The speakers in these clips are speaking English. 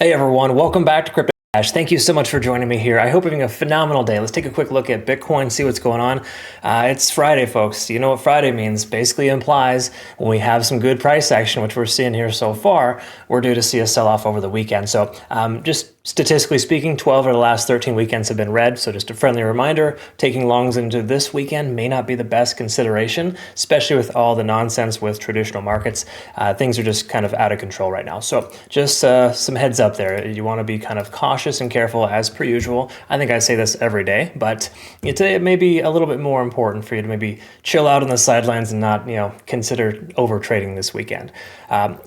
Hey everyone, welcome back to Crypto Cash. Thank you so much for joining me here. I hope you're having a phenomenal day. Let's take a quick look at Bitcoin, see what's going on. It's Friday, folks. You know what Friday means? Basically implies when we have some good price action, which we're seeing here so far, we're due to see a sell-off over the weekend. So just statistically speaking, 12 of the last 13 weekends have been red. So just a friendly reminder, taking longs into this weekend may not be the best consideration, especially with all the nonsense with traditional markets. Things are just kind of out of control right now. So just some heads up there. You want to be kind of cautious and careful as per usual. I think I say this every day, but today it may be a little bit more important for you to maybe chill out on the sidelines and not, consider over trading this weekend.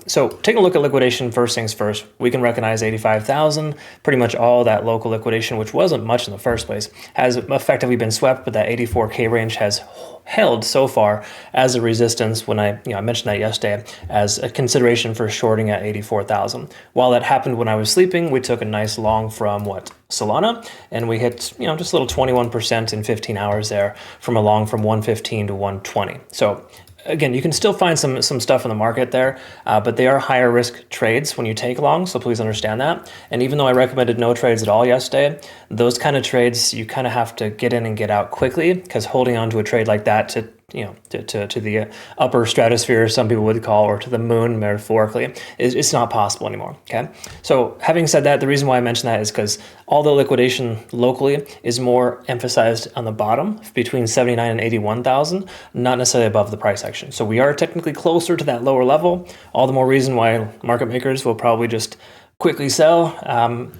So taking a look at liquidation, first things first, we can recognize 85,000. Pretty much all that local liquidation, which wasn't much in the first place, has effectively been swept, but that 84K range has held so far as a resistance when I mentioned that yesterday as a consideration for shorting at 84,000. While that happened when I was sleeping, we took a nice long from Solana, and we hit just a little 21% in 15 hours there from a long from 115 to 120. So again, you can still find some stuff in the market there, but they are higher risk trades when you take long, so please understand that. And even though I recommended no trades at all yesterday, those kind of trades, you kind of have to get in and get out quickly, because holding on to a trade like that to the upper stratosphere, some people would call, or to the moon metaphorically, it's not possible anymore. Okay. So having said that, the reason why I mentioned that is because although liquidation locally is more emphasized on the bottom between 79 and 81,000, not necessarily above the price action. So we are technically closer to that lower level. All the more reason why market makers will probably just quickly sell,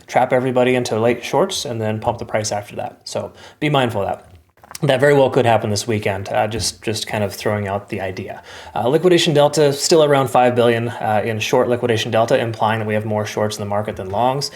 trap everybody into late shorts, and then pump the price after that. So be mindful of that. That very well could happen this weekend, just kind of throwing out the idea. Liquidation delta still around 5 billion in short liquidation delta, implying that we have more shorts in the market than longs.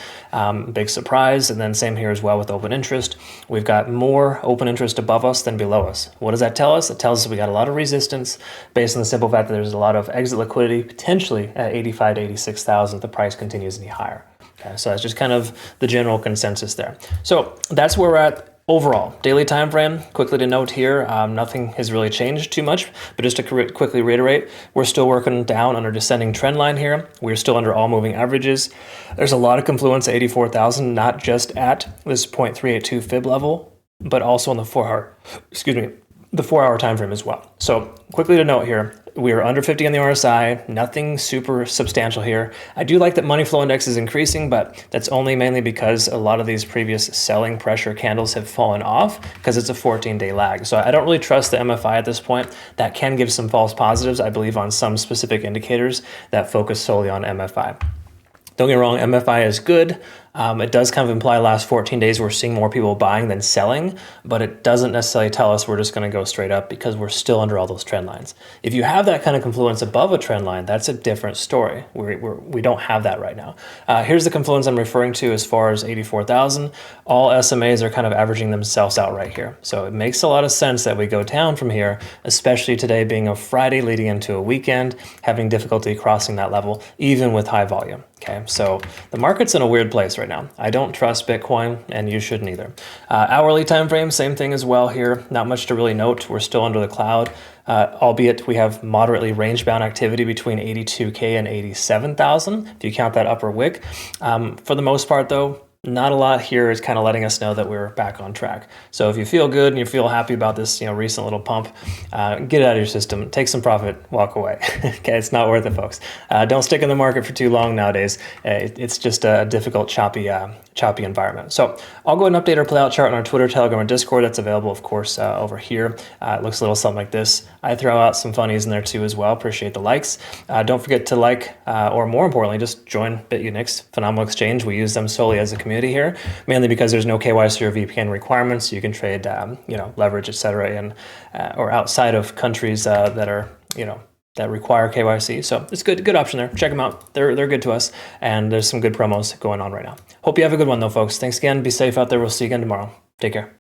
Big surprise. And then same here as well with open interest. We've got more open interest above us than below us. What does that tell us? It tells us we got a lot of resistance based on the simple fact that there's a lot of exit liquidity potentially at 85 to 86,000 if the price continues any higher. Okay, so that's just kind of the general consensus there. So that's where we're at. Overall, daily time frame, quickly to note here, nothing has really changed too much, but just to quickly reiterate, we're still working down on our descending trend line here. We're still under all moving averages. There's a lot of confluence at 84,000, not just at this 0.382 fib level, but also on the 4-hour time frame as well. So quickly to note here, we are under 50 on the RSI, nothing super substantial here. I do like that money flow index is increasing, but that's only mainly because a lot of these previous selling pressure candles have fallen off because it's a 14-day lag. So I don't really trust the MFI at this point. That can give some false positives, I believe, on some specific indicators that focus solely on MFI. Don't get me wrong, MFI is good. It does kind of imply last 14 days we're seeing more people buying than selling, but it doesn't necessarily tell us we're just going to go straight up because we're still under all those trend lines. If you have that kind of confluence above a trend line, that's a different story. We don't have that right now. Here's the confluence I'm referring to as far as 84,000. All SMAs are kind of averaging themselves out right here. So it makes a lot of sense that we go down from here, especially today being a Friday leading into a weekend, having difficulty crossing that level, even with high volume. Okay, so the market's in a weird place right now. I don't trust Bitcoin, and you shouldn't either. Hourly time frame, same thing as well here. Not much to really note. We're still under the cloud, albeit we have moderately range-bound activity between 82K and 87,000, if you count that upper wick. For the most part, though, not a lot here is kind of letting us know that we're back on track. So if you feel good and you feel happy about this, recent little pump, get it out of your system, take some profit, walk away. Okay, it's not worth it, folks. Don't stick in the market for too long nowadays. It's just a difficult, choppy environment. So I'll go ahead and update our playout chart on our Twitter, Telegram, and Discord. That's available, of course, over here. It looks a little something like this. I throw out some funnies in there too as well. Appreciate the likes. Don't forget to like, or more importantly, just join Bitunix, phenomenal exchange. We use them solely as a community here, mainly because there's no KYC or VPN requirements. You can trade, leverage, etc., in or outside of countries that are, that require KYC. So it's good option there. Check them out. They're good to us, and there's some good promos going on right now. Hope you have a good one though, folks. Thanks again. Be safe out there. We'll see you again tomorrow. Take care.